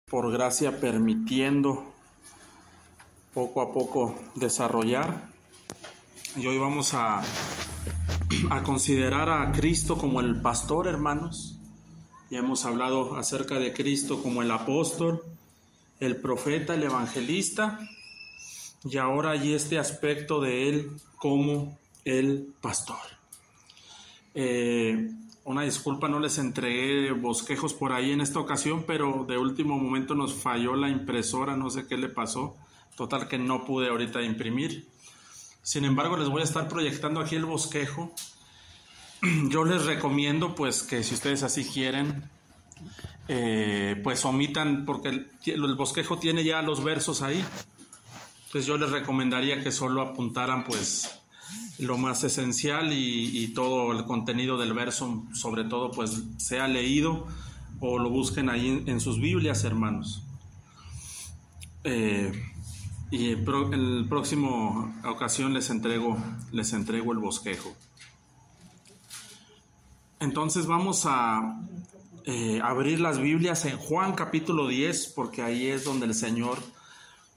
por gracia permitiendo poco a poco desarrollar. Y hoy vamos a considerar a Cristo como el pastor, hermanos. Ya hemos hablado acerca de Cristo como el apóstol, el profeta, el evangelista, y ahora hay este aspecto de él como el pastor. Una disculpa, no les entregué bosquejos por ahí en esta ocasión, pero de último momento nos falló la impresora, no sé qué le pasó. Total que no pude ahorita imprimir. Sin embargo, les voy a estar proyectando aquí el bosquejo. Yo les recomiendo pues que si ustedes así quieren, pues omitan, porque el bosquejo tiene ya los versos ahí. Entonces yo les recomendaría que solo apuntaran pues lo más esencial y todo el contenido del verso, sobre todo, pues sea leído o lo busquen ahí en sus Biblias, hermanos. Y el próximo ocasión les entrego el bosquejo. Entonces vamos a abrir las Biblias en Juan capítulo 10, porque ahí es donde el Señor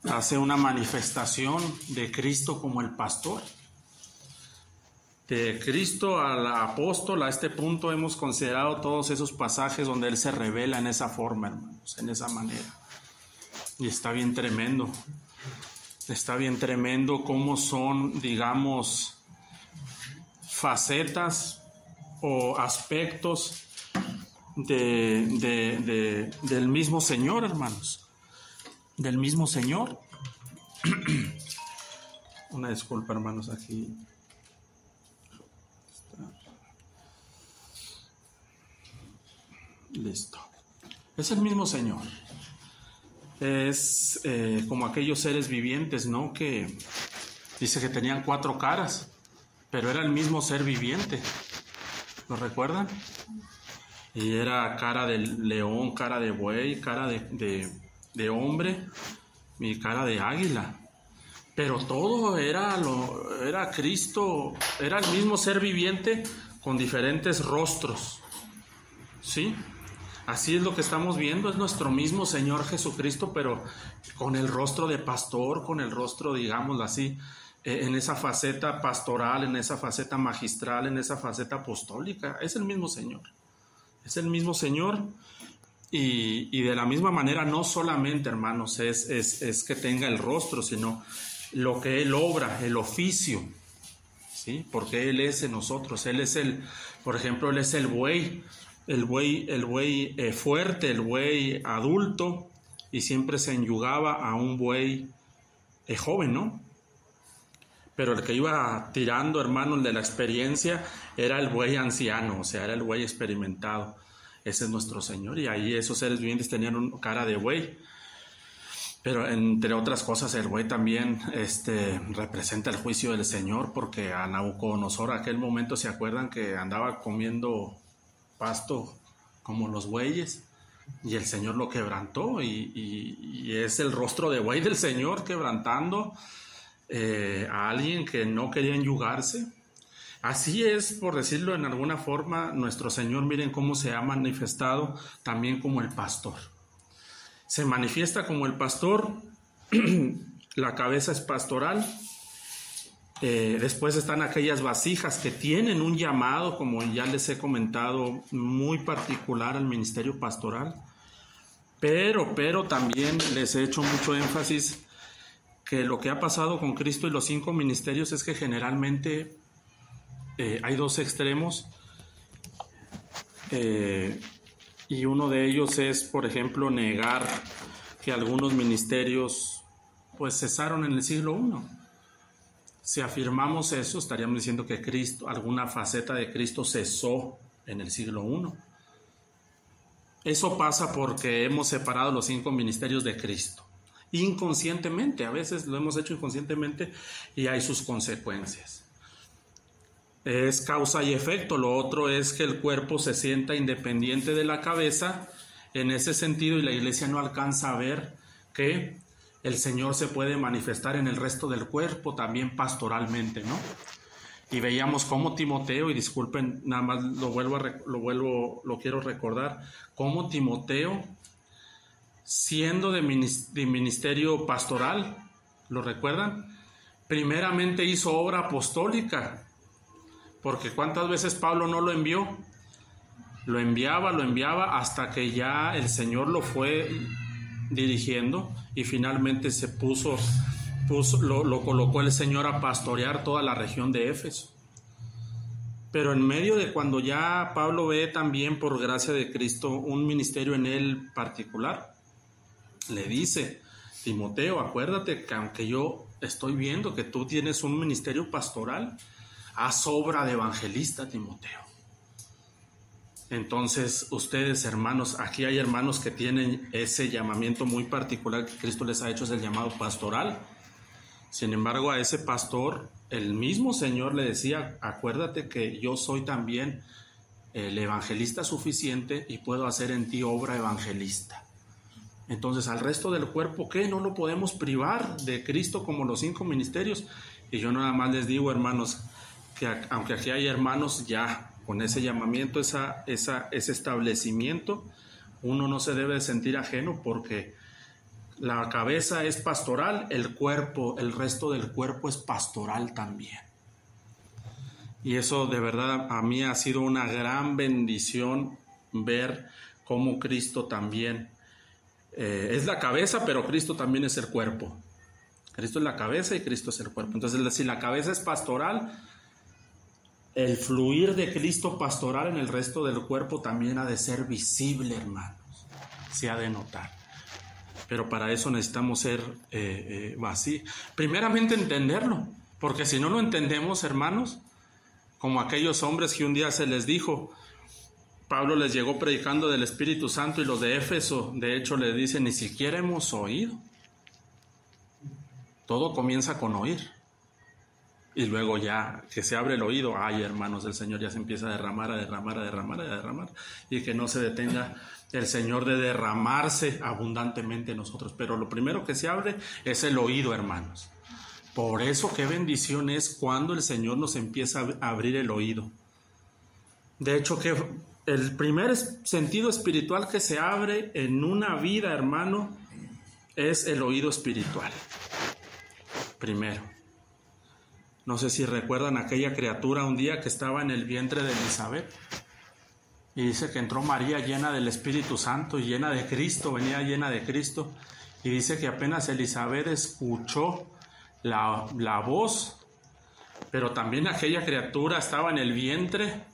hace una manifestación de Cristo como el pastor. De Cristo al apóstol, a este punto hemos considerado todos esos pasajes donde Él se revela en esa forma, hermanos, en esa manera. Y está bien tremendo cómo son, digamos, facetas o aspectos del mismo Señor, hermanos, del mismo Señor. Una disculpa, hermanos, aquí. Listo. Es el mismo Señor. Es como aquellos seres vivientes, ¿no? Que dice que tenían 4 caras, pero era el mismo ser viviente. ¿Lo recuerdan? Y era cara de león, cara de buey, cara de hombre y cara de águila. Pero todo era Cristo, era el mismo ser viviente con diferentes rostros. ¿Sí? Así es lo que estamos viendo, es nuestro mismo Señor Jesucristo, pero con el rostro de pastor, con el rostro, digámoslo así, en esa faceta pastoral, en esa faceta magistral, en esa faceta apostólica. Es el mismo Señor. Es el mismo Señor. Y de la misma manera, no solamente, hermanos, es que tenga el rostro, sino lo que Él obra, el oficio, ¿sí? Porque Él es en nosotros. Él es por ejemplo, Él es el buey fuerte, el buey adulto, y siempre se enyugaba a un buey joven, ¿no? Pero el que iba tirando, hermano, el de la experiencia, era el buey anciano, o sea, era el buey experimentado. Ese es nuestro Señor, y ahí esos seres vivientes tenían cara de buey. Pero entre otras cosas, el buey también representa el juicio del Señor, porque a Nabucodonosor aquel momento, ¿se acuerdan que andaba comiendo pasto como los bueyes? Y el Señor lo quebrantó, y es el rostro de buey del Señor quebrantando a alguien que no quería enyugarse. Así es, por decirlo en alguna forma, nuestro Señor. Miren cómo se ha manifestado también como el pastor. Se manifiesta como el pastor, la cabeza es pastoral. Después están aquellas vasijas que tienen un llamado, como ya les he comentado, muy particular al ministerio pastoral. Pero también les he hecho mucho énfasis que lo que ha pasado con Cristo y los 5 ministerios es que generalmente hay 2 extremos, y uno de ellos es, por ejemplo, negar que algunos ministerios pues cesaron en el siglo I. Si afirmamos eso, estaríamos diciendo que Cristo, alguna faceta de Cristo cesó en el siglo I. Eso pasa porque hemos separado los 5 ministerios de Cristo. Inconscientemente, a veces lo hemos hecho inconscientemente, y hay sus consecuencias. Es causa y efecto. Lo otro es que el cuerpo se sienta independiente de la cabeza en ese sentido, y la iglesia no alcanza a ver que el Señor se puede manifestar en el resto del cuerpo también pastoralmente, ¿no? Y veíamos cómo Timoteo, y disculpen, nada más lo quiero recordar, cómo Timoteo siendo de ministerio pastoral, ¿lo recuerdan? Primeramente hizo obra apostólica, porque ¿cuántas veces Pablo no lo envió? Lo enviaba hasta que ya el Señor lo fue dirigiendo y finalmente lo colocó el Señor a pastorear toda la región de Éfeso. Pero en medio de cuando ya Pablo ve también por gracia de Cristo un ministerio en él particular, le dice: Timoteo, acuérdate que aunque yo estoy viendo que tú tienes un ministerio pastoral, haz obra de evangelista, Timoteo. Entonces, ustedes, hermanos, aquí hay hermanos que tienen ese llamamiento muy particular que Cristo les ha hecho, es el llamado pastoral. Sin embargo, a ese pastor, el mismo Señor le decía: acuérdate que yo soy también el evangelista suficiente y puedo hacer en ti obra evangelista. Entonces, al resto del cuerpo, ¿qué? No lo podemos privar de Cristo como los 5 ministerios. Y yo nada más les digo, hermanos, que aunque aquí hay hermanos ya con ese llamamiento, ese establecimiento, uno no se debe sentir ajeno, porque la cabeza es pastoral, el cuerpo, el resto del cuerpo es pastoral también. Y eso de verdad a mí ha sido una gran bendición ver cómo Cristo también es la cabeza, pero Cristo también es el cuerpo. Cristo es la cabeza y Cristo es el cuerpo. Entonces, si la cabeza es pastoral, el fluir de Cristo pastoral en el resto del cuerpo también ha de ser visible, hermanos. Se ha de notar. Pero para eso necesitamos ser así. Primeramente entenderlo, porque si no lo entendemos, hermanos, como aquellos hombres que un día se les dijo, Pablo les llegó predicando del Espíritu Santo y los de Éfeso, de hecho, le dicen: ni siquiera hemos oído. Todo comienza con oír. Y luego ya que se abre el oído, ay, hermanos, el Señor ya se empieza a derramar, y que no se detenga el Señor de derramarse abundantemente en nosotros. Pero lo primero que se abre es el oído, hermanos. Por eso qué bendición es cuando el Señor nos empieza a abrir el oído. De hecho, que el primer sentido espiritual que se abre en una vida, hermano, es el oído espiritual. Primero. No sé si recuerdan aquella criatura un día que estaba en el vientre de Elizabeth. Y dice que entró María llena del Espíritu Santo y llena de Cristo, venía llena de Cristo. Y dice que apenas Elizabeth escuchó la voz, pero también aquella criatura estaba en el vientre.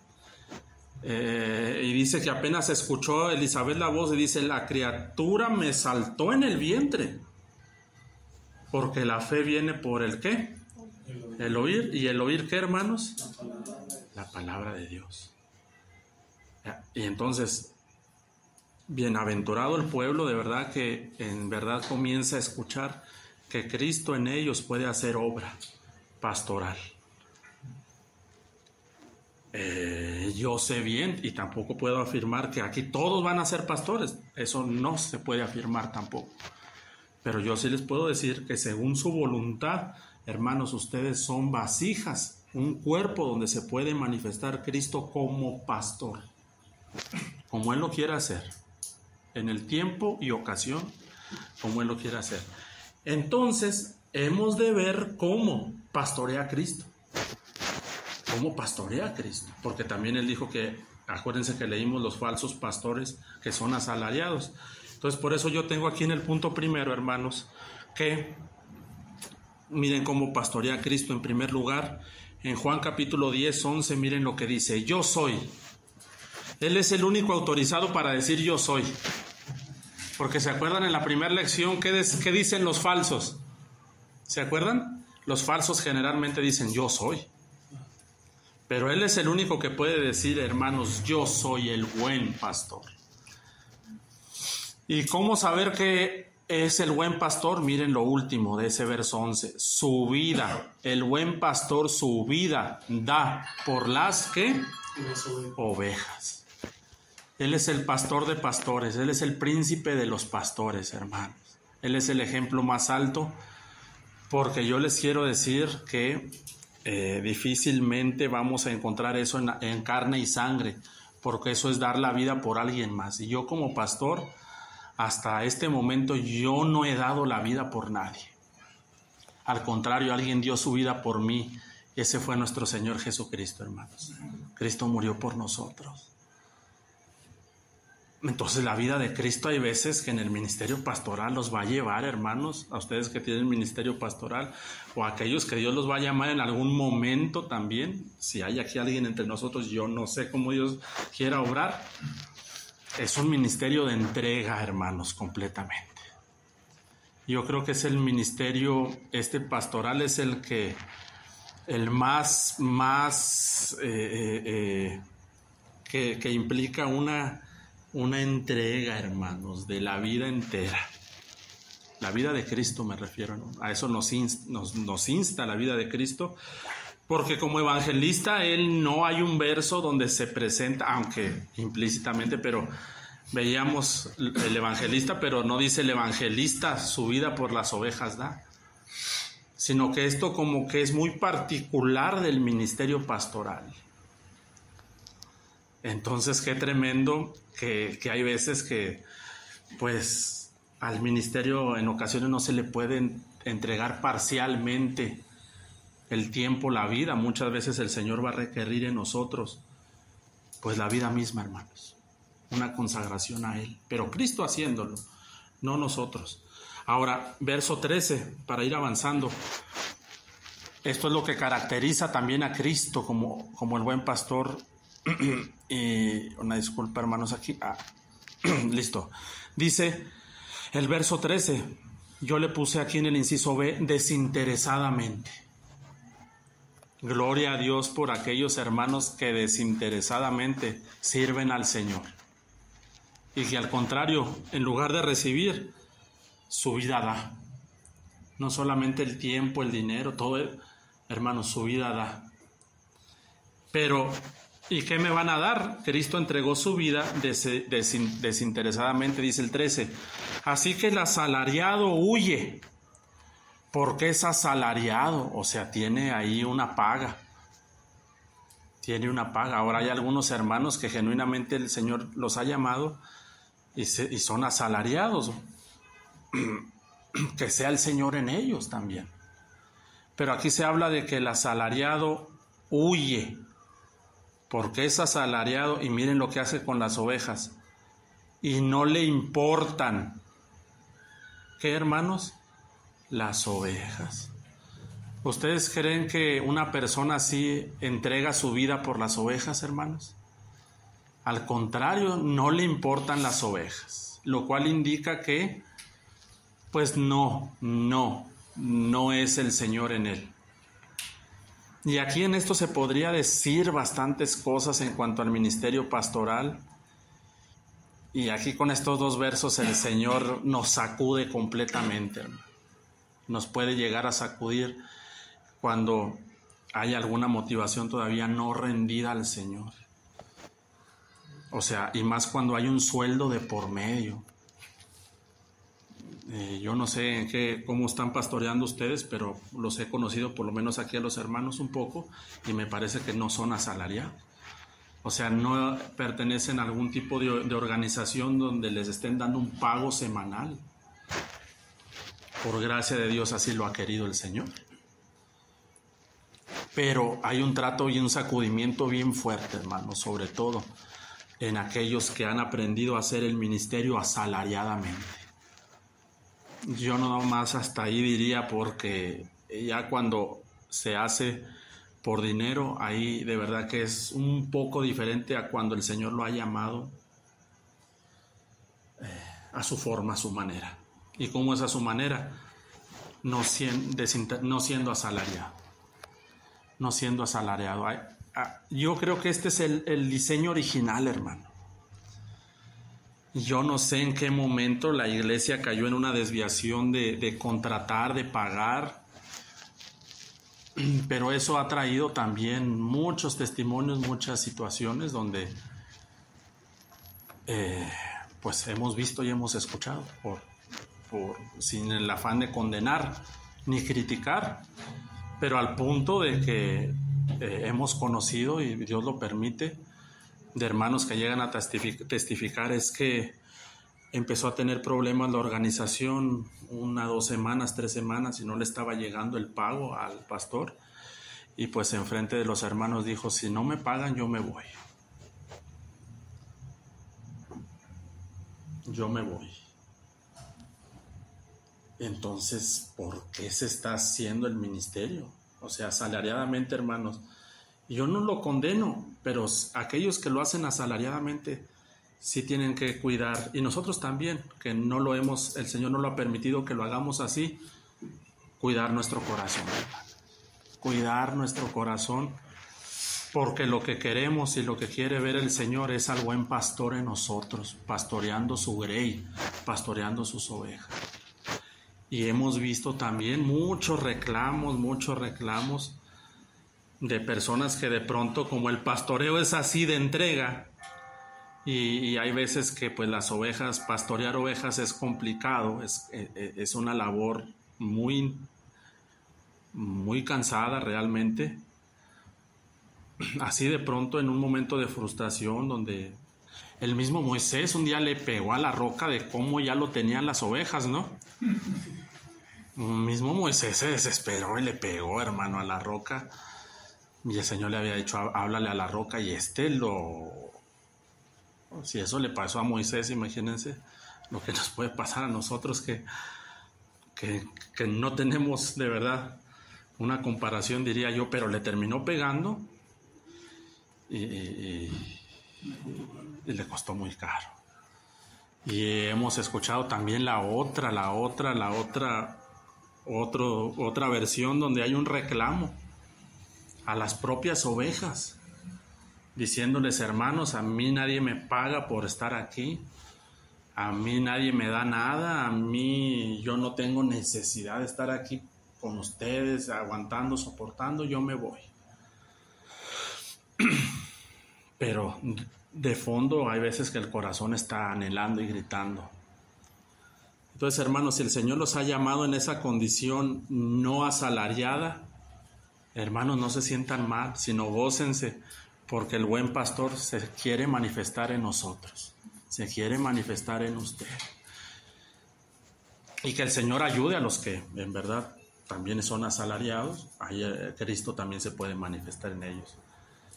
Y dice que apenas escuchó Elizabeth la voz y dice: la criatura me saltó en el vientre. Porque la fe viene por el ¿qué? El oír. ¿Y el oír qué, hermanos? La palabra de Dios. Y entonces, bienaventurado el pueblo de verdad que en verdad comienza a escuchar que Cristo en ellos puede hacer obra pastoral. Yo sé bien y tampoco puedo afirmar que aquí todos van a ser pastores. Eso no se puede afirmar tampoco. Pero yo sí les puedo decir que según su voluntad, hermanos, ustedes son vasijas, un cuerpo donde se puede manifestar Cristo como pastor, como Él lo quiera hacer, en el tiempo y ocasión, como Él lo quiera hacer. Entonces, hemos de ver cómo pastorea Cristo. ¿Cómo pastorea Cristo? Porque también Él dijo que, acuérdense que leímos los falsos pastores que son asalariados. Entonces, por eso yo tengo aquí en el punto primero, hermanos, que miren cómo pastorea Cristo. En primer lugar, en Juan capítulo 10, 11, miren lo que dice: yo soy. Él es el único autorizado para decir yo soy. Porque se acuerdan en la primera lección, ¿qué dicen los falsos? ¿Se acuerdan? Los falsos generalmente dicen yo soy. Pero Él es el único que puede decir, hermanos, yo soy el buen pastor. ¿Y cómo saber que es el buen pastor? Miren lo último de ese verso 11. Su vida, el buen pastor su vida da por las ¿qué? Ovejas. Él es el pastor de pastores, Él es el príncipe de los pastores, hermanos. Él es el ejemplo más alto, porque yo les quiero decir que difícilmente vamos a encontrar eso en carne y sangre, porque eso es dar la vida por alguien más. Y yo como pastor, hasta este momento yo no he dado la vida por nadie. Al contrario, alguien dio su vida por mí. Ese fue nuestro Señor Jesucristo, hermanos. Cristo murió por nosotros. Entonces la vida de Cristo hay veces que en el ministerio pastoral los va a llevar, hermanos, a ustedes que tienen ministerio pastoral o a aquellos que Dios los va a llamar en algún momento también. Si hay aquí alguien entre nosotros, yo no sé cómo Dios quiera obrar. Es un ministerio de entrega, hermanos, completamente. Yo creo que es el ministerio, pastoral es el más que implica una entrega, hermanos, de la vida entera. La vida de Cristo me refiero, ¿no? A eso nos insta la vida de Cristo, porque como evangelista, él no hay un verso donde se presenta, aunque implícitamente, pero veíamos el evangelista, pero no dice el evangelista su vida por las ovejas da, sino que esto como que es muy particular del ministerio pastoral. Entonces, qué tremendo que hay veces que, pues, al ministerio en ocasiones no se le puede entregar parcialmente el tiempo, la vida. Muchas veces el Señor va a requerir en nosotros, pues, la vida misma, hermanos. Una consagración a Él. Pero Cristo haciéndolo, no nosotros. Ahora, verso 13, para ir avanzando. Esto es lo que caracteriza también a Cristo como el buen pastor. Y una disculpa, hermanos, aquí. Listo. Dice el verso 13. Yo le puse aquí en el inciso B, desinteresadamente. Gloria a Dios por aquellos hermanos que desinteresadamente sirven al Señor. Y que al contrario, en lugar de recibir, su vida da. No solamente el tiempo, el dinero, todo, hermanos, su vida da. Pero, ¿y qué me van a dar? Cristo entregó su vida desinteresadamente, dice el 13. Así que el asalariado huye. ¿Por qué es asalariado? O sea, tiene ahí una paga. Tiene una paga. Ahora hay algunos hermanos que genuinamente el Señor los ha llamado y son asalariados. Que sea el Señor en ellos también. Pero aquí se habla de que el asalariado huye. Porque es asalariado y miren lo que hace con las ovejas. Y no le importan. ¿Qué, hermanos? Las ovejas. ¿Ustedes creen que una persona así entrega su vida por las ovejas, hermanos? Al contrario, no le importan las ovejas, lo cual indica que, pues no es el Señor en él. Y aquí en esto se podría decir bastantes cosas en cuanto al ministerio pastoral. Y aquí con estos dos versos el Señor nos sacude completamente, hermano. Nos puede llegar a sacudir cuando hay alguna motivación todavía no rendida al Señor. O sea, y más cuando hay un sueldo de por medio. Yo no sé cómo están pastoreando ustedes, pero los he conocido por lo menos aquí a los hermanos un poco y me parece que no son asalariados. O sea, no pertenecen a algún tipo de organización donde les estén dando un pago semanal. Por gracia de Dios así lo ha querido el Señor. Pero hay un trato y un sacudimiento bien fuerte, hermanos, sobre todo en aquellos que han aprendido a hacer el ministerio asalariadamente. Yo no más hasta ahí diría, porque ya cuando se hace por dinero, ahí de verdad que es un poco diferente a cuando el Señor lo ha llamado a su forma, a su manera. ¿Y cómo es a su manera? No siendo asalariado. No siendo asalariado. Yo creo que este es el diseño original, hermano. Yo no sé en qué momento la iglesia cayó en una desviación de contratar, de pagar, pero eso ha traído también muchos testimonios, muchas situaciones donde pues hemos visto y hemos escuchado, sin el afán de condenar ni criticar, pero al punto de que hemos conocido, y Dios lo permite, de hermanos que llegan a testificar, es que empezó a tener problemas la organización 1, 2 semanas, 3 semanas y no le estaba llegando el pago al pastor. Y pues enfrente de los hermanos dijo, si no me pagan yo me voy. Yo me voy. Entonces, ¿por qué se está haciendo el ministerio? O sea, asalariadamente, hermanos. Yo no lo condeno, pero aquellos que lo hacen asalariadamente sí tienen que cuidar. Y nosotros también, que no lo hemos, el Señor no lo ha permitido que lo hagamos así, cuidar nuestro corazón, hermano. Cuidar nuestro corazón, porque lo que queremos y lo que quiere ver el Señor es al buen pastor en nosotros, pastoreando su grey, pastoreando sus ovejas. Y hemos visto también muchos reclamos de personas que de pronto, como el pastoreo es así de entrega, y hay veces que pues las ovejas, pastorear ovejas es complicado, es una labor muy cansada realmente. Así de pronto, en un momento de frustración, donde el mismo Moisés un día le pegó a la roca de cómo ya lo tenían las ovejas, ¿no? El mismo Moisés se desesperó y le pegó, hermano, a la roca. Y el Señor le había dicho, háblale a la roca, y si eso le pasó a Moisés, imagínense lo que nos puede pasar a nosotros, que no tenemos de verdad una comparación, diría yo, pero le terminó pegando y le costó muy caro. Y hemos escuchado también la otra versión donde hay un reclamo a las propias ovejas, diciéndoles, hermanos, a mí nadie me paga por estar aquí, a mí nadie me da nada, yo no tengo necesidad de estar aquí con ustedes, aguantando, soportando, yo me voy. Pero de fondo hay veces que el corazón está anhelando y gritando. Entonces, hermanos, si el Señor los ha llamado en esa condición no asalariada, hermanos, no se sientan mal, sino gócense, porque el buen pastor se quiere manifestar en nosotros, se quiere manifestar en usted. Y que el Señor ayude a los que en verdad también son asalariados. Ahí Cristo también se puede manifestar en ellos.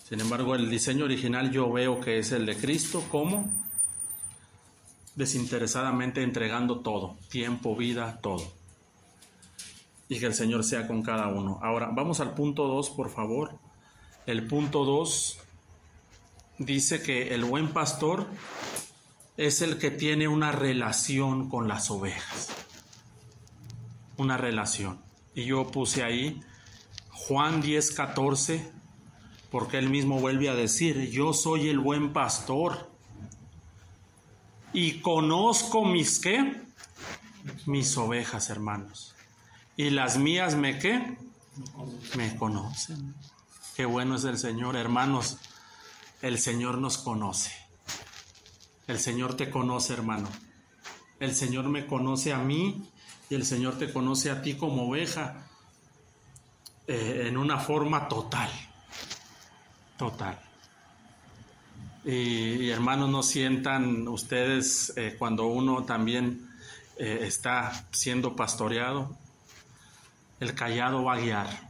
Sin embargo, el diseño original yo veo que es el de Cristo, ¿cómo? Desinteresadamente entregando todo, tiempo, vida, todo. Y que el Señor sea con cada uno. Ahora, vamos al punto 2, por favor. El punto 2 dice que el buen pastor es el que tiene una relación con las ovejas. Una relación. Y yo puse ahí Juan 10:14, porque él mismo vuelve a decir, yo soy el buen pastor y conozco ¿qué? Mis ovejas, hermanos. Y las mías ¿qué? Me conocen. Qué bueno es el Señor, hermanos. El Señor nos conoce. El Señor te conoce, hermano. El Señor me conoce a mí y el Señor te conoce a ti como oveja en una forma total. Total. Y hermanos, no sientan ustedes cuando uno también está siendo pastoreado, el callado va a guiar.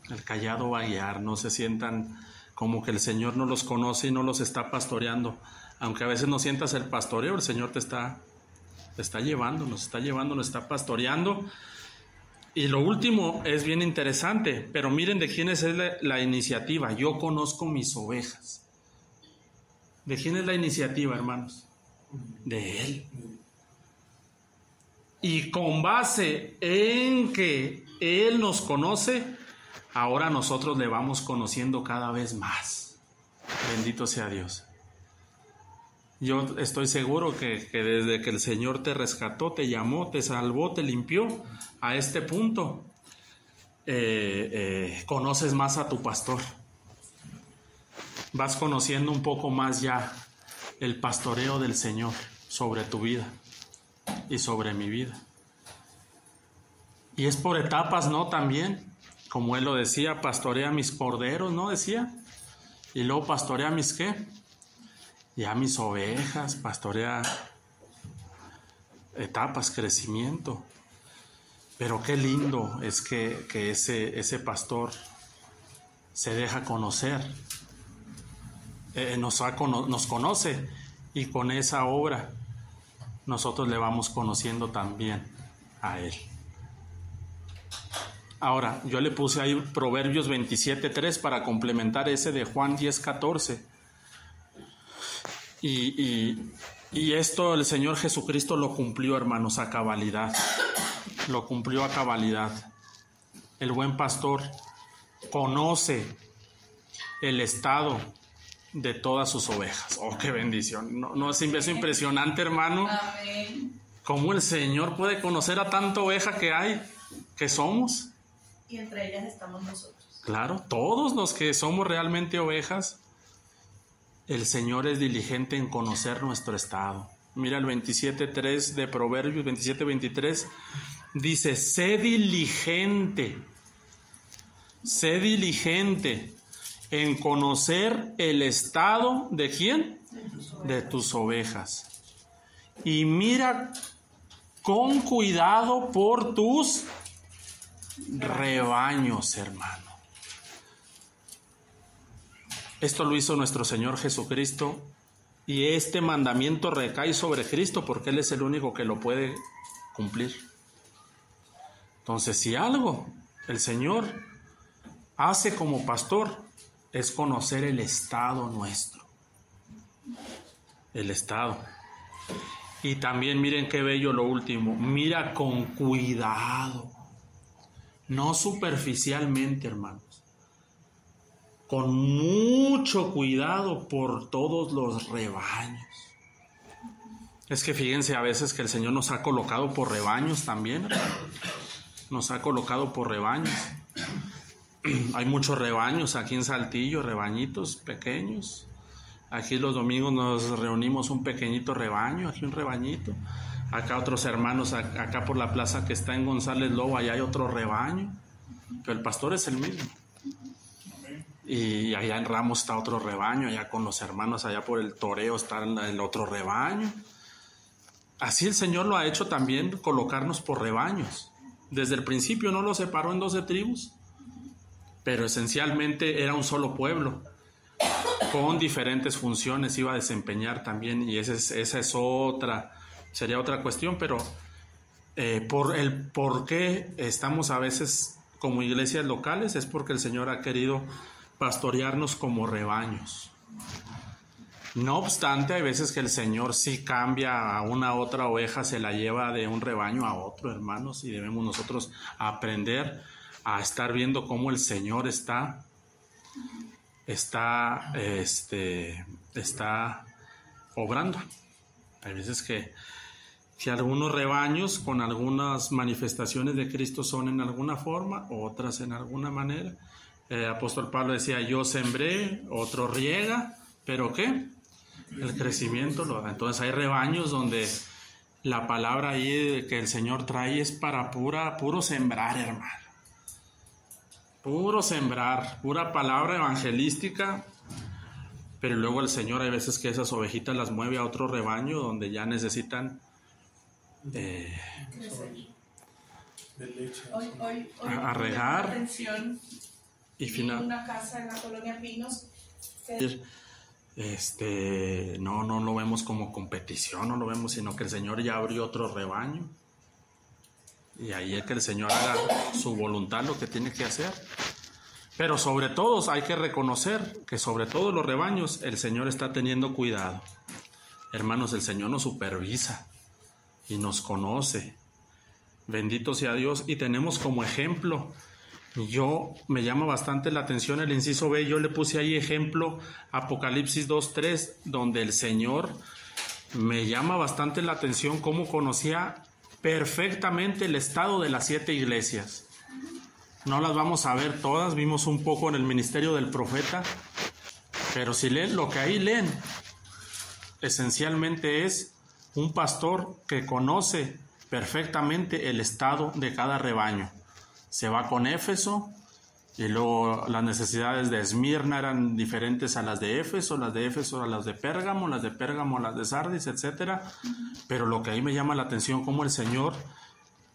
El callado va a guiar. No se sientan como que el Señor no los conoce y no los está pastoreando. Aunque a veces no sientas el pastoreo, el Señor te está llevando, nos está pastoreando. Y lo último es bien interesante, pero miren de quién es la iniciativa. Yo conozco mis ovejas. ¿De quién es la iniciativa, hermanos? De Él. Y con base en que Él nos conoce, ahora nosotros le vamos conociendo cada vez más. Bendito sea Dios. Yo estoy seguro que desde que el Señor te rescató, te llamó, te salvó, te limpió a este punto, conoces más a tu pastor. Vas conociendo un poco más ya el pastoreo del Señor sobre tu vida y sobre mi vida. Y es por etapas, ¿no? También, como Él lo decía, pastorea mis corderos, ¿no? Decía. Y luego pastorea mis ¿qué? Ya mis ovejas, pastorea etapas, crecimiento. Pero qué lindo es que ese pastor se deja conocer, nos conoce, y con esa obra nosotros le vamos conociendo también a él. Ahora, yo le puse ahí Proverbios 27:3 para complementar ese de Juan 10:14. Y esto el Señor Jesucristo lo cumplió, hermanos, a cabalidad. Lo cumplió a cabalidad. El buen pastor conoce el estado de todas sus ovejas. ¡Oh, qué bendición! ¿No es eso impresionante, hermano? Amén. ¿Cómo el Señor puede conocer a tanta oveja que hay, que somos? Y entre ellas estamos nosotros. Claro, todos los que somos realmente ovejas, el Señor es diligente en conocer nuestro estado. Mira el 27:3 de Proverbios, 27:23, dice: sé diligente en conocer el estado ¿de quién? De tus ovejas. Y mira con cuidado por tus rebaños, hermano. Esto lo hizo nuestro Señor Jesucristo, y este mandamiento recae sobre Cristo porque Él es el único que lo puede cumplir. Entonces, si algo el Señor hace como pastor, es conocer el estado nuestro. El estado. Y también miren qué bello lo último. Mira con cuidado. No superficialmente, hermanos. Con mucho cuidado por todos los rebaños. Es que fíjense a veces que el Señor nos ha colocado por rebaños también. Nos ha colocado por rebaños. Hay muchos rebaños aquí en Saltillo, rebañitos pequeños. Aquí los domingos nos reunimos un pequeñito rebaño, aquí un rebañito. Acá otros hermanos, acá por la plaza que está en González Lobo, allá hay otro rebaño. Pero el pastor es el mismo. Y allá en Ramos está otro rebaño, allá con los hermanos, allá por el Toreo está el otro rebaño. Así el Señor lo ha hecho también, colocarnos por rebaños. Desde el principio no lo separó en 12 tribus, pero esencialmente era un solo pueblo, con diferentes funciones iba a desempeñar también, y esa es sería otra cuestión, pero por qué estamos a veces como iglesias locales es porque el Señor ha querido pastorearnos como rebaños. No obstante, hay veces que el Señor sí cambia a una otra oveja, se la lleva de un rebaño a otro, hermanos, y debemos nosotros aprender a estar viendo cómo el Señor está obrando. Hay veces que algunos rebaños con algunas manifestaciones de Cristo son en alguna forma, otras en alguna manera. El apóstol Pablo decía: yo sembré, otro riega, pero ¿qué? El crecimiento lo da. Entonces hay rebaños donde la palabra ahí que el Señor trae es para puro sembrar, hermano. Puro sembrar, pura palabra evangelística. Pero luego el Señor hay veces que esas ovejitas las mueve a otro rebaño donde ya necesitan a regar. Atención. Y final. Una casa en la colonia Pinos. No lo vemos como competición, no lo vemos, sino que el Señor ya abrió otro rebaño. Y ahí es que el Señor haga su voluntad, lo que tiene que hacer. Pero sobre todo hay que reconocer que sobre todos los rebaños el Señor está teniendo cuidado. Hermanos, el Señor nos supervisa y nos conoce. Bendito sea Dios. Y tenemos como ejemplo, me llama bastante la atención el inciso B, yo le puse ahí ejemplo Apocalipsis 2:3, donde el Señor me llama bastante la atención cómo conocía perfectamente el estado de las 7 iglesias. No las vamos a ver todas, vimos un poco en el ministerio del profeta, pero si leen lo que ahí leen, esencialmente es un pastor que conoce perfectamente el estado de cada rebaño. Se va con Éfeso Y luego las necesidades de Esmirna eran diferentes a las de Éfeso a las de Pérgamo, las de Pérgamo a las de Sardis, etc. Pero lo que ahí me llama la atención, cómo el Señor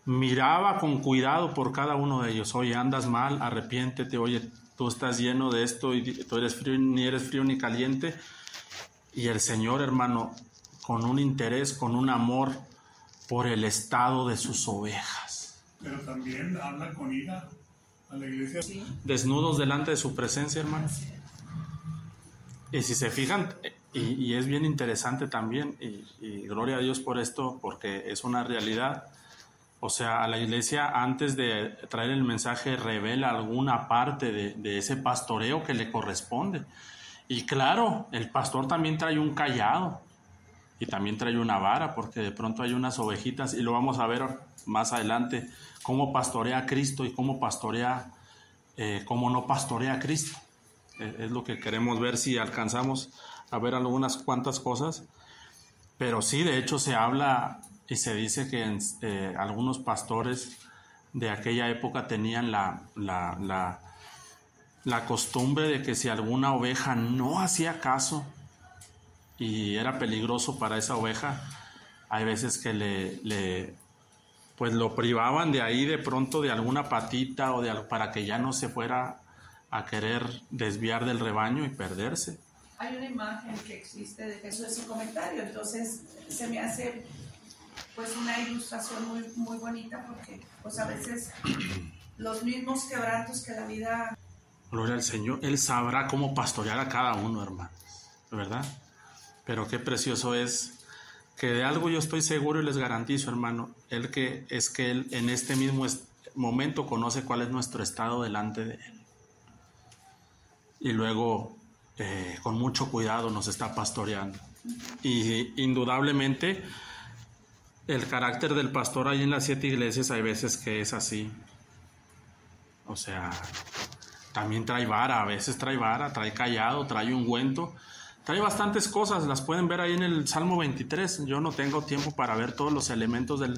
miraba con cuidado por cada uno de ellos. Oye, andas mal, arrepiéntete. Oye, tú estás lleno de esto y tú eres frío, ni eres frío ni caliente. Y el Señor, hermano, con un interés, con un amor por el estado de sus ovejas. Pero también habla con ira a la iglesia. Sí. Desnudos delante de su presencia, hermano. Y si se fijan, y es bien interesante también, y gloria a Dios por esto, porque es una realidad. O sea, a la iglesia, antes de traer el mensaje, revela alguna parte de ese pastoreo que le corresponde. Y claro, el pastor también trae un cayado y también trae una vara, porque de pronto hay unas ovejitas, y lo vamos a ver más adelante, cómo pastorea Cristo y cómo no pastorea Cristo. Es lo que queremos ver, si alcanzamos a ver algunas cuantas cosas. Pero sí, de hecho se habla y se dice que algunos pastores de aquella época tenían la costumbre de que si alguna oveja no hacía caso y era peligroso para esa oveja, hay veces que pues lo privaban de ahí de pronto de alguna patita o para que ya no se fuera a querer desviar del rebaño y perderse. Hay una imagen que existe de Jesús en su comentario, entonces se me hace pues una ilustración muy, muy bonita, porque pues a veces los mismos quebrantos que la vida... Gloria al Señor, Él sabrá cómo pastorear a cada uno, hermano, ¿verdad? Pero qué precioso es que de algo yo estoy seguro y les garantizo, hermano, Él en este mismo momento conoce cuál es nuestro estado delante de Él. Y luego, con mucho cuidado nos está pastoreando. Y indudablemente, el carácter del pastor ahí en las 7 iglesias hay veces que es así. O sea, también trae vara, a veces trae vara, trae cayado, trae ungüento. Trae bastantes cosas, las pueden ver ahí en el Salmo 23. Yo no tengo tiempo para ver todos los elementos de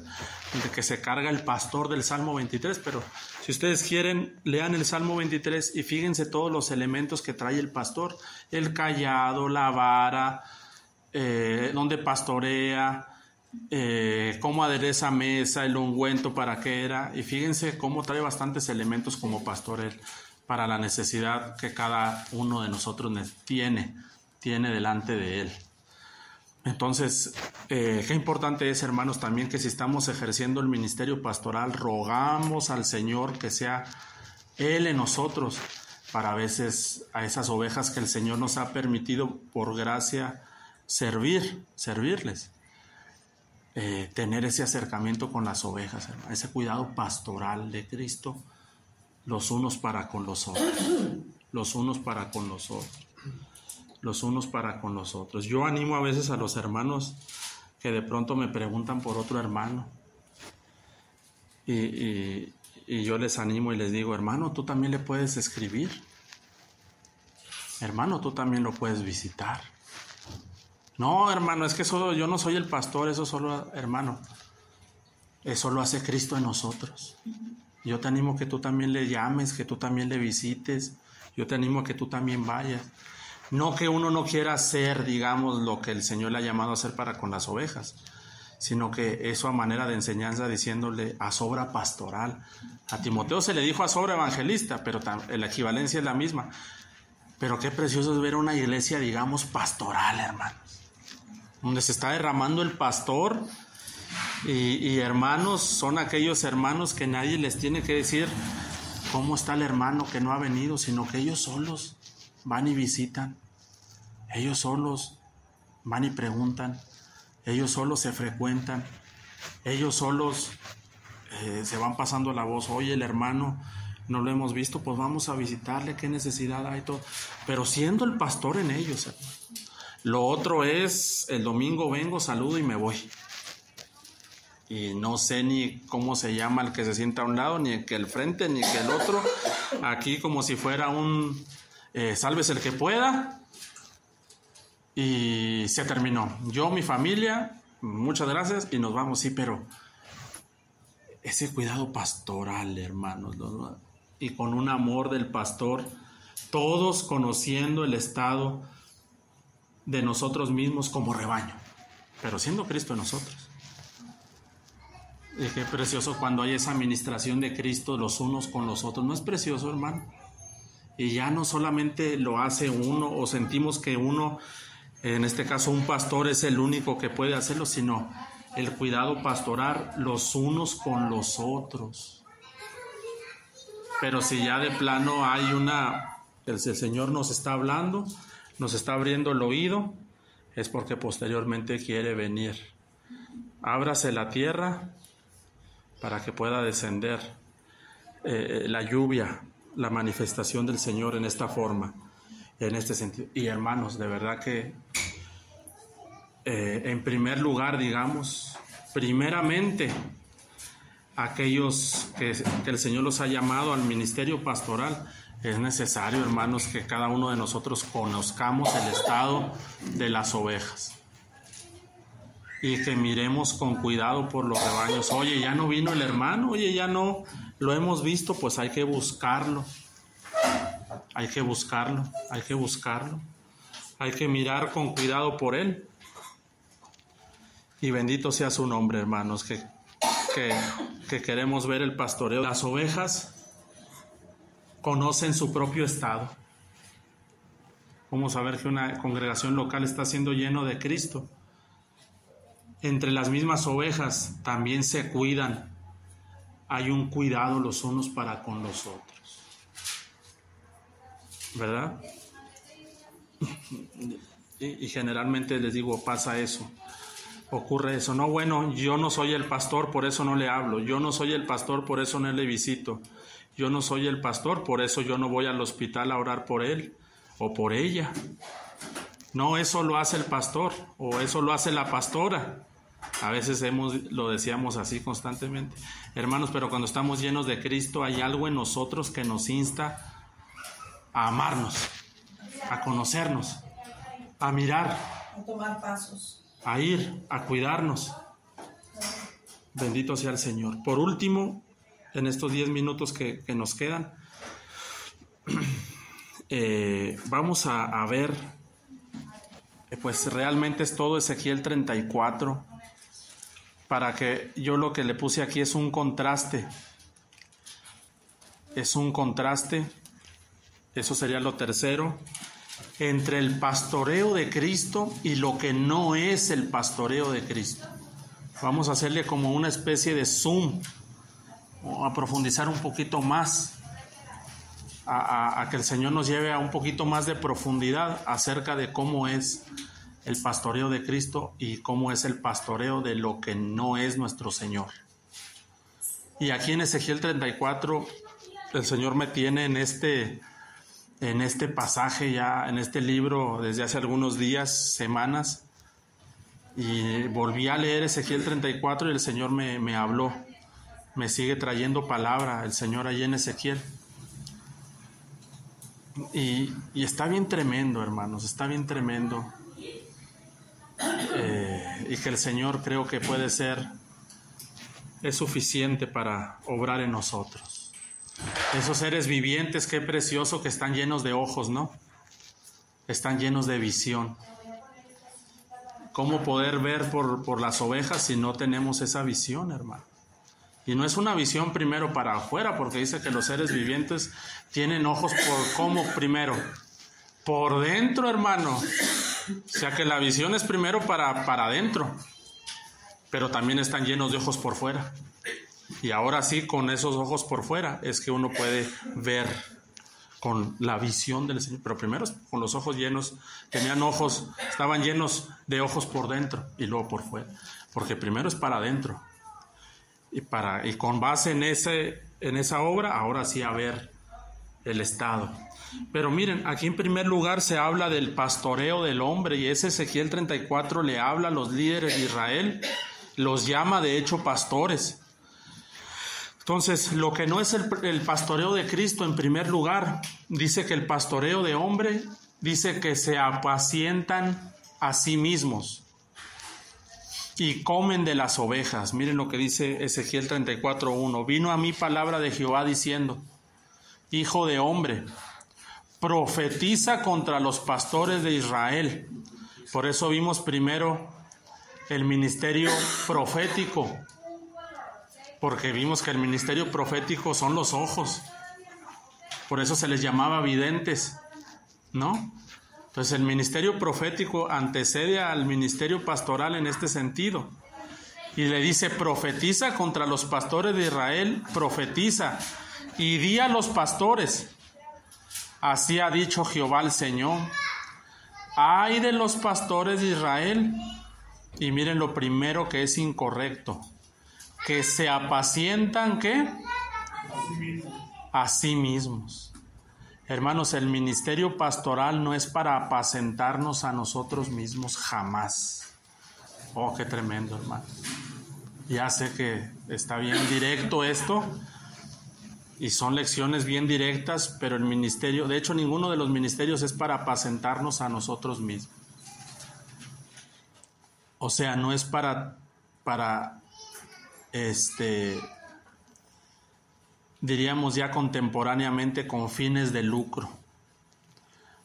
que se carga el pastor del Salmo 23, pero si ustedes quieren, lean el Salmo 23 y fíjense todos los elementos que trae el pastor. El cayado, la vara, donde pastorea, cómo adereza mesa, el ungüento para qué era. Y fíjense cómo trae bastantes elementos como pastor él, para la necesidad que cada uno de nosotros tiene delante de Él. Entonces, qué importante es, hermanos, también que si estamos ejerciendo el ministerio pastoral, rogamos al Señor que sea Él en nosotros, para a veces a esas ovejas que el Señor nos ha permitido por gracia servirles. Tener ese acercamiento con las ovejas, hermano, ese cuidado pastoral de Cristo, los unos para con los otros, los unos para con los otros. Los unos para con los otros. Yo animo a veces a los hermanos que de pronto me preguntan por otro hermano y yo les animo y les digo: hermano, tú también le puedes escribir, hermano, tú también lo puedes visitar. No, hermano, es que solo yo no soy el pastor, eso solo, hermano, eso lo hace Cristo en nosotros. Yo te animo que tú también le llames, que tú también le visites, yo te animo a que tú también vayas. No que uno no quiera hacer, digamos, lo que el Señor le ha llamado a hacer para con las ovejas, sino que eso a manera de enseñanza, diciéndole a obra pastoral. A Timoteo se le dijo a obra evangelista, pero la equivalencia es la misma. Pero qué precioso es ver una iglesia, digamos, pastoral, hermanos, donde se está derramando el pastor y hermanos, son aquellos hermanos que nadie les tiene que decir cómo está el hermano que no ha venido, sino que ellos solos van y visitan, ellos solos van y preguntan, ellos solos se frecuentan, ellos solos se van pasando la voz. Oye, el hermano no lo hemos visto, pues vamos a visitarle, qué necesidad hay, todo. Pero siendo el pastor en ellos, hermano. Lo otro es, el domingo vengo, saludo y me voy. Y no sé ni cómo se llama el que se sienta a un lado, ni el que el frente, ni que el otro. Aquí como si fuera un... sálvese el que pueda, y se terminó. Yo, mi familia, muchas gracias y nos vamos. Sí, pero ese cuidado pastoral, hermanos, y con un amor del pastor, todos conociendo el estado de nosotros mismos como rebaño, pero siendo Cristo en nosotros. Y qué precioso cuando hay esa administración de Cristo los unos con los otros. ¿No es precioso, hermano? Y ya no solamente lo hace uno o sentimos que uno, en este caso un pastor, es el único que puede hacerlo, sino el cuidado pastoral los unos con los otros. Pero si ya de plano hay el Señor nos está hablando, nos está abriendo el oído, es porque posteriormente quiere venir. Ábrase la tierra para que pueda descender la lluvia, la manifestación del Señor en esta forma, en este sentido. Y hermanos, de verdad que en primer lugar, digamos, primeramente, aquellos que el Señor los ha llamado al ministerio pastoral, es necesario, hermanos, que cada uno de nosotros conozcamos el estado de las ovejas y que miremos con cuidado por los rebaños. Oye, ya no vino el hermano, oye, ya no lo hemos visto, pues hay que buscarlo, hay que buscarlo, hay que buscarlo, hay que mirar con cuidado por él. Y bendito sea su nombre, hermanos, que queremos ver el pastoreo. Las ovejas conocen su propio estado. ¿Cómo saber que una congregación local está siendo lleno de Cristo? Entre las mismas ovejas también se cuidan. Hay un cuidado los unos para con los otros, ¿verdad? Y generalmente les digo, pasa eso. Ocurre eso. No, bueno, yo no soy el pastor, por eso no le hablo. Yo no soy el pastor, por eso no le visito. Yo no soy el pastor, por eso yo no voy al hospital a orar por él o por ella. No, eso lo hace el pastor o eso lo hace la pastora. A veces lo decíamos así constantemente. Hermanos, pero cuando estamos llenos de Cristo hay algo en nosotros que nos insta a amarnos, a conocernos, a mirar, A tomar pasos. A ir, a cuidarnos. Bendito sea el Señor. Por último, en estos 10 minutos que nos quedan, vamos a ver, pues realmente es todo Ezequiel 34, para que yo lo que le puse aquí es un contraste. Es un contraste, eso sería lo tercero, entre el pastoreo de Cristo y lo que no es el pastoreo de Cristo. Vamos a hacerle como una especie de zoom, a profundizar un poquito más, a que el Señor nos lleve a un poquito más de profundidad acerca de cómo es el pastoreo de Cristo y cómo es el pastoreo de lo que no es nuestro Señor. Y aquí en Ezequiel 34, el Señor me tiene en este pasaje ya, en este libro desde hace algunos días, semanas, y volví a leer Ezequiel 34 y el Señor me habló, me sigue trayendo palabra el Señor allí en Ezequiel. Y está bien tremendo, hermanos, está bien tremendo. Y que el Señor creo que es suficiente para obrar en nosotros. Esos seres vivientes, qué precioso que están llenos de ojos, ¿no? Están llenos de visión. ¿Cómo poder ver por las ovejas si no tenemos esa visión, hermano? Y no es una visión primero para afuera, porque dice que los seres vivientes tienen ojos ¿cómo primero? Por dentro, hermano. O sea que la visión es primero para adentro, pero también están llenos de ojos por fuera. Y ahora sí, con esos ojos por fuera es que uno puede ver con la visión del Señor. Pero primero con los ojos llenos, estaban llenos de ojos por dentro y luego por fuera. Porque primero es para adentro. Y con base en esa obra, ahora sí a ver el estado. Pero miren, aquí en primer lugar se habla del pastoreo del hombre, y ese Ezequiel 34 le habla a los líderes de Israel, los llama de hecho pastores. Entonces, lo que no es el pastoreo de Cristo, en primer lugar, dice que el pastoreo de hombre, dice que se apacientan a sí mismos y comen de las ovejas. Miren lo que dice Ezequiel 34:1. Vino a mí palabra de Jehová diciendo, hijo de hombre, profetiza contra los pastores de Israel. Por eso vimos primero el ministerio profético, porque vimos que el ministerio profético son los ojos. Por eso se les llamaba videntes, ¿no? Entonces el ministerio profético antecede al ministerio pastoral en este sentido. Y le dice, profetiza contra los pastores de Israel, profetiza, y di a los pastores, así ha dicho Jehová el Señor, ay de los pastores de Israel. Y miren lo primero que es incorrecto, que se apacientan, ¿qué? A sí mismos. Hermanos, el ministerio pastoral no es para apacentarnos a nosotros mismos, jamás. Oh, qué tremendo, hermano. Ya sé que está bien directo esto, y son lecciones bien directas, pero el ministerio, de hecho, ninguno de los ministerios es para apacentarnos a nosotros mismos. O sea, no es para diríamos ya contemporáneamente, con fines de lucro.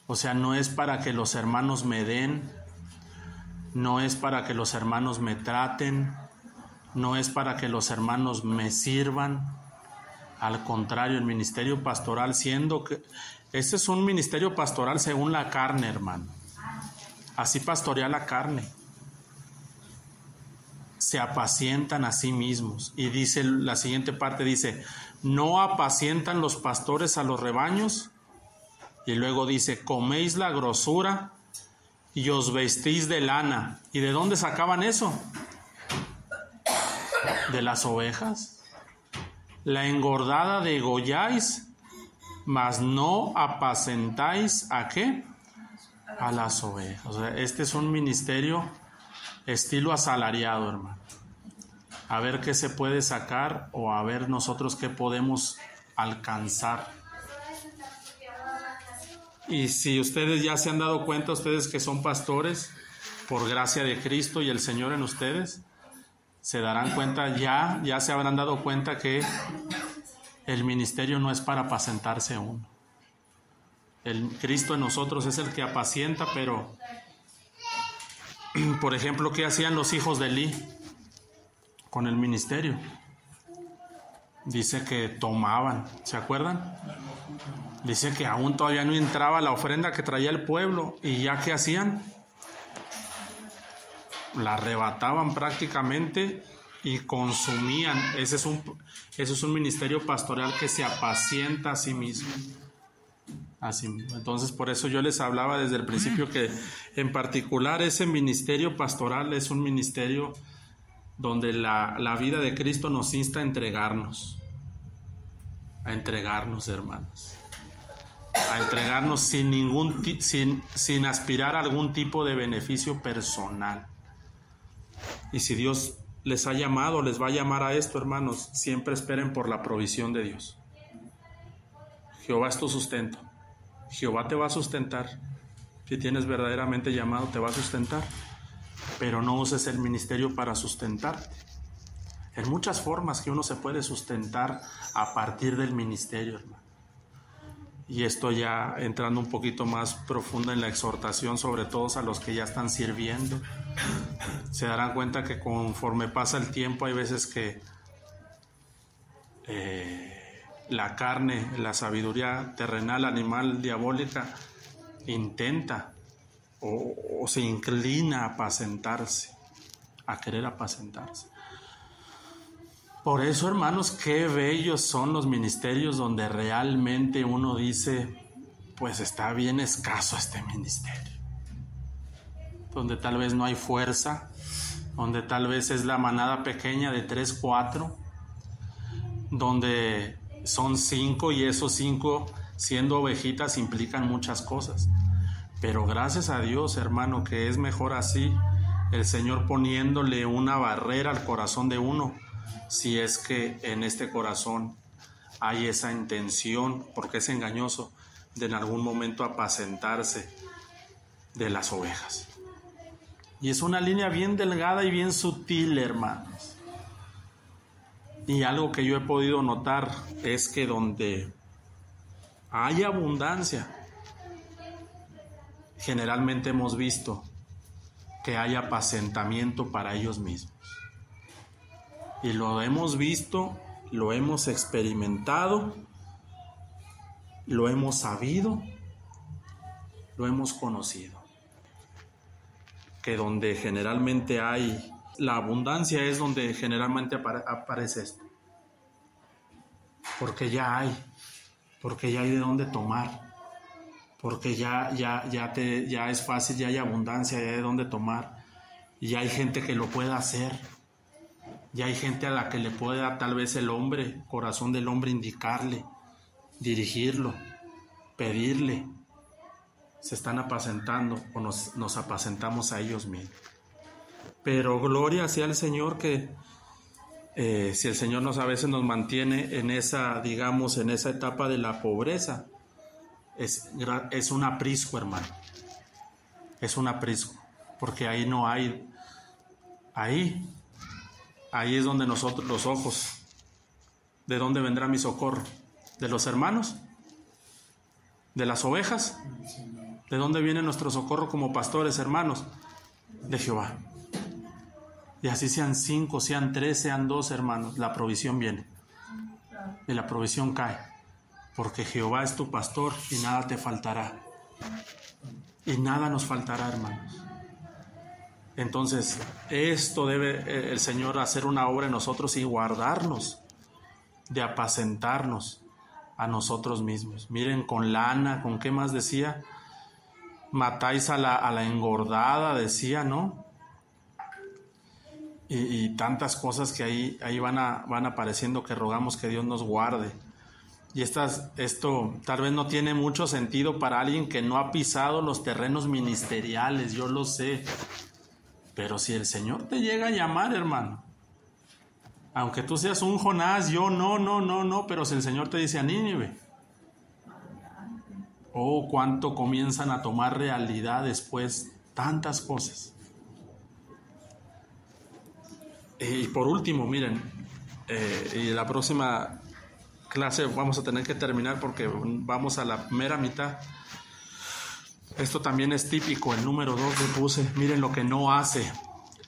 O sea, no es para que los hermanos me den, no es para que los hermanos me traten, no es para que los hermanos me sirvan. Al contrario, el ministerio pastoral, siendo que este es un ministerio pastoral según la carne, hermano. Así pastorea la carne. Se apacientan a sí mismos. Y dice la siguiente parte, dice, no apacientan los pastores a los rebaños. Y luego dice, coméis la grosura y os vestís de lana. ¿Y de dónde sacaban eso? De las ovejas. La engordada degolláis, mas no apacentáis ¿a qué? A las ovejas. O sea, este es un ministerio estilo asalariado, hermano. A ver qué se puede sacar, o a ver nosotros qué podemos alcanzar. Y si ustedes ya se han dado cuenta, ustedes que son pastores, por gracia de Cristo y el Señor en ustedes, se darán cuenta, ya se habrán dado cuenta que el ministerio no es para apacentarse uno. El Cristo en nosotros es el que apacienta, pero, por ejemplo, ¿qué hacían los hijos de Elí con el ministerio? Dice que tomaban, ¿se acuerdan? Dice que aún todavía no entraba la ofrenda que traía el pueblo, y ya ¿qué hacían? La arrebataban prácticamente y consumían. Ese es un ministerio pastoral que se apacienta a sí mismo. Así mismo. Entonces, por eso yo les hablaba desde el principio que en particular ese ministerio pastoral es un ministerio donde la vida de Cristo nos insta a entregarnos, hermanos, a entregarnos sin aspirar a algún tipo de beneficio personal. Y si Dios les ha llamado, les va a llamar a esto, hermanos, siempre esperen por la provisión de Dios. Jehová es tu sustento. Jehová te va a sustentar. Si tienes verdaderamente llamado, te va a sustentar. Pero no uses el ministerio para sustentarte. En muchas formas que uno se puede sustentar a partir del ministerio, hermano. Y esto ya entrando un poquito más profundo en la exhortación, sobre todo a los que ya están sirviendo. Se darán cuenta que conforme pasa el tiempo hay veces que la carne, la sabiduría terrenal, animal, diabólica, intenta o se inclina a apacentarse, a querer apacentarse. Por eso, hermanos, qué bellos son los ministerios donde realmente uno dice, pues está bien escaso este ministerio. Donde tal vez no hay fuerza, donde tal vez es la manada pequeña de 3, 4, donde son 5 y esos 5 siendo ovejitas implican muchas cosas. Pero gracias a Dios, hermano, que es mejor así, el Señor poniéndole una barrera al corazón de uno, si es que en este corazón hay esa intención, porque es engañoso, de en algún momento apacentarse de las ovejas. Y es una línea bien delgada y bien sutil, hermanos. Y algo que yo he podido notar es que donde hay abundancia. Generalmente hemos visto que hay apacentamiento para ellos mismos. Y lo hemos visto, lo hemos experimentado, lo hemos sabido, lo hemos conocido. Que donde generalmente hay la abundancia es donde generalmente aparece esto. Porque ya hay de dónde tomar. Porque ya es fácil, ya hay abundancia, ya hay de dónde tomar. Y ya hay gente que lo pueda hacer. Ya hay gente a la que le pueda tal vez el hombre, corazón del hombre, indicarle, dirigirlo, pedirle. Se están apacentando o nos apacentamos a ellos mismos. Pero gloria sea al Señor que si el Señor a veces nos mantiene en esa, digamos, en esa etapa de la pobreza, es un aprisco, hermano. Es un aprisco, porque ahí no hay, ahí es donde nosotros, los ojos, ¿de dónde vendrá mi socorro? ¿De los hermanos? ¿De las ovejas? ¿De dónde viene nuestro socorro como pastores, hermanos? De Jehová. Y así sean 5, sean 3, sean 2, hermanos, la provisión viene. Y la provisión cae. Porque Jehová es tu pastor y nada te faltará. Y nada nos faltará, hermanos. Entonces, esto debe el Señor hacer una obra en nosotros y guardarnos de apacentarnos a nosotros mismos. Miren, con lana, ¿con qué más decía? Matáis a la engordada, decía, ¿no? Y tantas cosas que ahí van apareciendo que rogamos que Dios nos guarde. Y esto tal vez no tiene mucho sentido para alguien que no ha pisado los terrenos ministeriales, yo lo sé. Pero si el Señor te llega a llamar, hermano, aunque tú seas un Jonás, yo no, pero si el Señor te dice a Nínive, oh, cuánto comienzan a tomar realidad después tantas cosas. Y por último, miren, y la próxima clase vamos a tener que terminar porque vamos a la mera mitad. Esto también es típico, el número 2 que puse. Miren lo que no hace,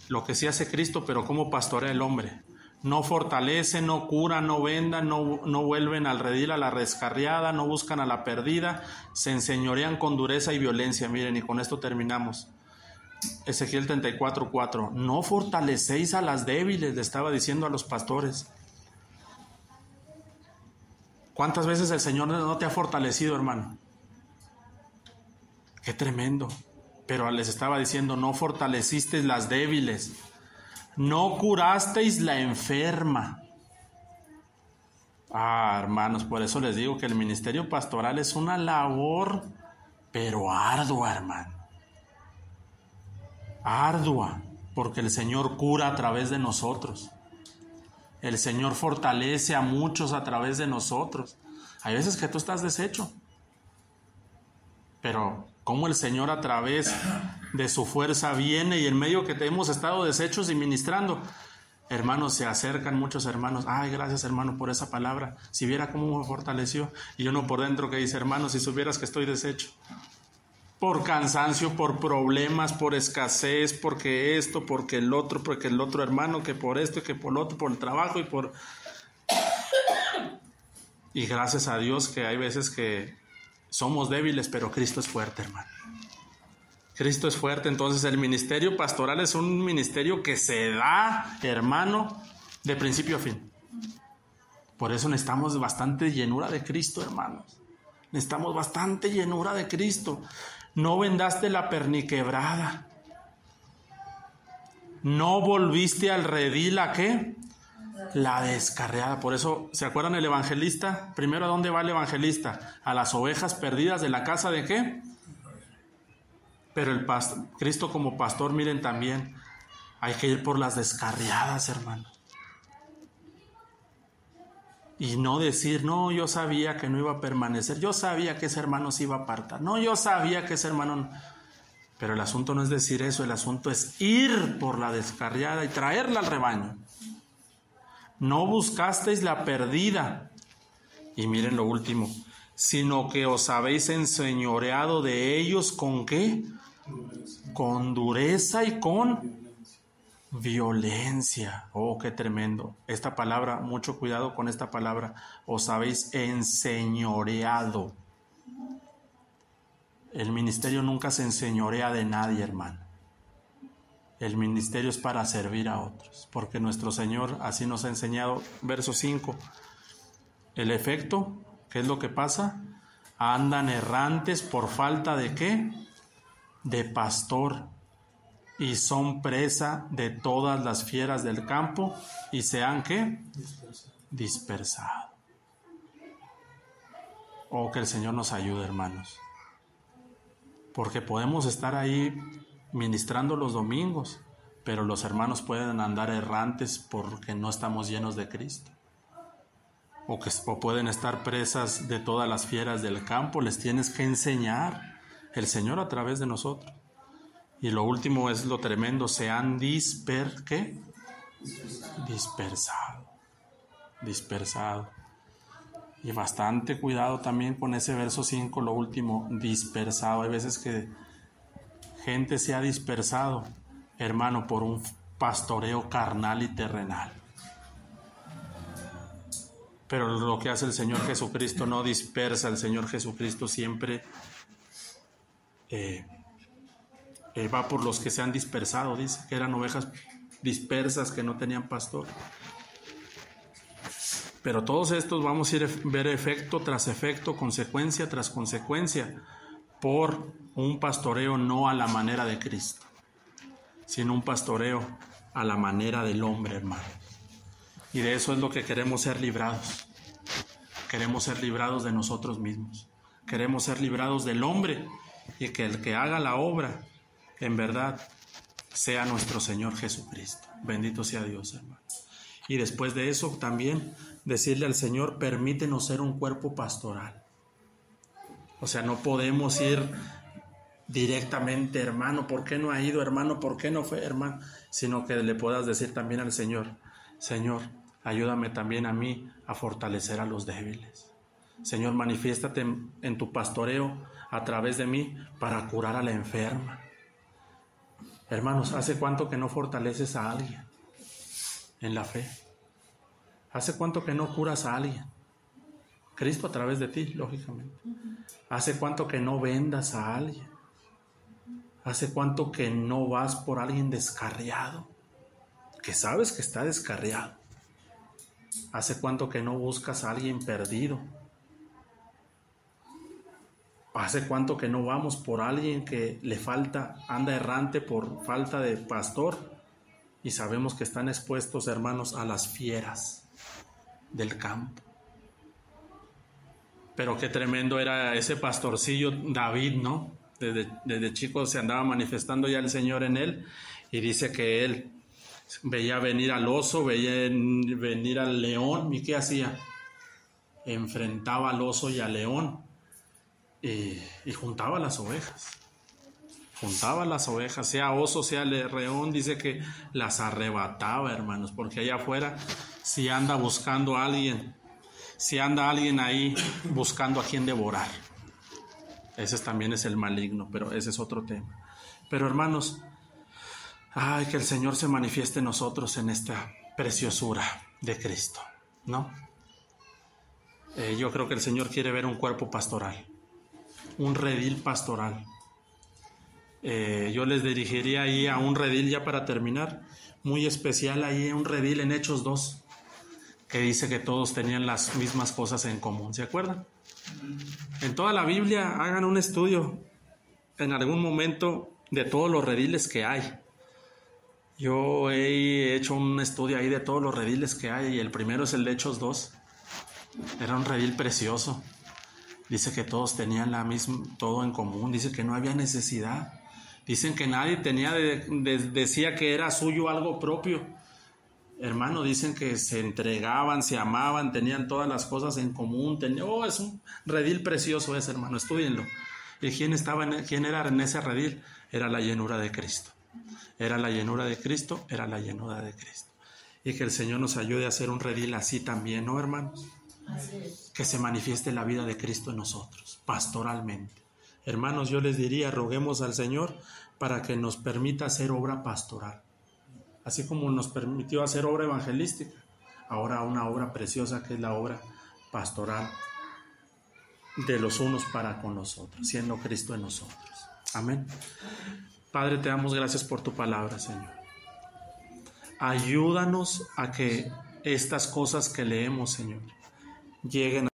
lo que sí hace Cristo, pero cómo pastorea el hombre. No fortalece, no cura, no venda, no vuelven al redil a la rescarriada, no buscan a la perdida, se enseñorean con dureza y violencia. Miren, y con esto terminamos. Ezequiel 34:4. No fortalecéis a las débiles, le estaba diciendo a los pastores. ¿Cuántas veces el Señor no te ha fortalecido, hermano? Qué tremendo. Pero les estaba diciendo, no fortalecisteis las débiles, no curasteis la enferma. Hermanos, por eso les digo que el ministerio pastoral es una labor, pero ardua, hermano. Ardua, porque el Señor cura a través de nosotros. El Señor fortalece a muchos a través de nosotros. Hay veces que tú estás deshecho, pero cómo el Señor a través de su fuerza viene, y en medio que te hemos estado deshechos y ministrando, hermanos, se acercan muchos hermanos. Ay, gracias, hermano, por esa palabra. Si viera cómo me fortaleció. Y uno por dentro que dice, hermano, si supieras que estoy deshecho. Por cansancio, por problemas, por escasez, porque esto, porque el otro hermano, que por esto, que por lo otro, por el trabajo y por... Y gracias a Dios que hay veces que somos débiles, pero Cristo es fuerte, hermano. Cristo es fuerte. Entonces el ministerio pastoral es un ministerio que se da, hermano, de principio a fin. Por eso necesitamos bastante llenura de Cristo, hermanos. Necesitamos bastante llenura de Cristo. No vendaste la perniquebrada. No volviste al redil, ¿a qué? La descarriada. Por eso, ¿se acuerdan el evangelista? Primero, ¿a dónde va el evangelista? A las ovejas perdidas de la casa de ¿qué? Pero Cristo como pastor, miren también, hay que ir por las descarriadas, hermano. Y no decir, no, yo sabía que no iba a permanecer, yo sabía que ese hermano se iba a apartar, no, yo sabía que ese hermano no. Pero el asunto no es decir eso, el asunto es ir por la descarriada y traerla al rebaño. No buscasteis la perdida. Y miren lo último, sino que os habéis enseñoreado de ellos ¿con qué? Con dureza y con violencia. Oh, qué tremendo. Esta palabra, mucho cuidado con esta palabra. Os habéis enseñoreado. El ministerio nunca se enseñorea de nadie, hermano. El ministerio es para servir a otros, porque nuestro Señor así nos ha enseñado. Verso 5. El efecto, ¿qué es lo que pasa? Andan errantes por falta de ¿qué? De pastor, y son presa de todas las fieras del campo, y se han ¿qué? Dispersado. Oh, que el Señor nos ayude, hermanos, porque podemos estar ahí ministrando los domingos, pero los hermanos pueden andar errantes porque no estamos llenos de Cristo. O pueden estar presas de todas las fieras del campo. Les tienes que enseñar el Señor a través de nosotros. Y lo último es lo tremendo, se han dispersado. Y bastante cuidado también con ese verso 5, lo último, dispersado. Hay veces que gente se ha dispersado, hermano, por un pastoreo carnal y terrenal. Pero lo que hace el Señor Jesucristo no dispersa. El Señor Jesucristo siempre va por los que se han dispersado. Dice que eran ovejas dispersas que no tenían pastor. Pero todos estos vamos a ir a ver efecto tras efecto, consecuencia tras consecuencia, por un pastoreo no a la manera de Cristo, sino un pastoreo a la manera del hombre, hermano. Y de eso es lo que queremos ser librados. Queremos ser librados de nosotros mismos. Queremos ser librados del hombre, y que el que haga la obra, en verdad, sea nuestro Señor Jesucristo. Bendito sea Dios, hermano. Y después de eso también decirle al Señor, permítenos ser un cuerpo pastoral. O sea, no podemos ir directamente, hermano, ¿por qué no ha ido, hermano? ¿Por qué no fue, hermano? Sino que le puedas decir también al Señor, Señor, ayúdame también a mí a fortalecer a los débiles. Señor, manifiéstate en tu pastoreo a través de mí para curar a la enferma. Hermanos, ¿hace cuánto que no fortaleces a alguien en la fe? ¿Hace cuánto que no curas a alguien? Cristo a través de ti, lógicamente. ¿Hace cuánto que no vendas a alguien? ¿Hace cuánto que no vas por alguien descarriado? Que sabes que está descarriado. ¿Hace cuánto que no buscas a alguien perdido? ¿Hace cuánto que no vamos por alguien que le falta, anda errante por falta de pastor? Y sabemos que están expuestos, hermanos, a las fieras del campo. Pero qué tremendo era ese pastorcillo David, ¿no? Desde chico se andaba manifestando ya el Señor en él, y dice que él veía venir al oso, veía venir al león, ¿y qué hacía? Enfrentaba al oso y al león, y juntaba las ovejas. Sea oso, sea león, dice que las arrebataba, hermanos, porque allá afuera, si anda buscando a alguien, si anda alguien ahí buscando a quien devorar, ese también es el maligno, pero ese es otro tema. Pero hermanos, que el Señor se manifieste en nosotros en esta preciosura de Cristo, ¿no? Yo creo que el Señor quiere ver un cuerpo pastoral, un redil pastoral. Yo les dirigiría ahí a un redil, ya para terminar, muy especial, ahí un redil en Hechos 2, que dice que todos tenían las mismas cosas en común, ¿se acuerdan? En toda la Biblia hagan un estudio en algún momento de todos los rediles que hay. Yo he hecho un estudio ahí de todos los rediles que hay, y el primero es el de Hechos 2. Era un redil precioso. Dice que todos tenían todo en común, dice que no había necesidad. Dicen que nadie decía que era suyo algo propio. Hermano, dicen que se entregaban, se amaban, tenían todas las cosas en común. Es un redil precioso ese, hermano, estúdienlo. ¿Y quién era en ese redil? Era la llenura de Cristo. Era la llenura de Cristo, era la llenura de Cristo. Y que el Señor nos ayude a hacer un redil así también, ¿no, hermanos? que se manifieste la vida de Cristo en nosotros, pastoralmente. Hermanos, yo les diría, roguemos al Señor para que nos permita hacer obra pastoral, así como nos permitió hacer obra evangelística, ahora una obra preciosa que es la obra pastoral de los unos para con los otros, siendo Cristo en nosotros. Amén. Padre, te damos gracias por tu palabra, Señor. Ayúdanos a que estas cosas que leemos, Señor, lleguen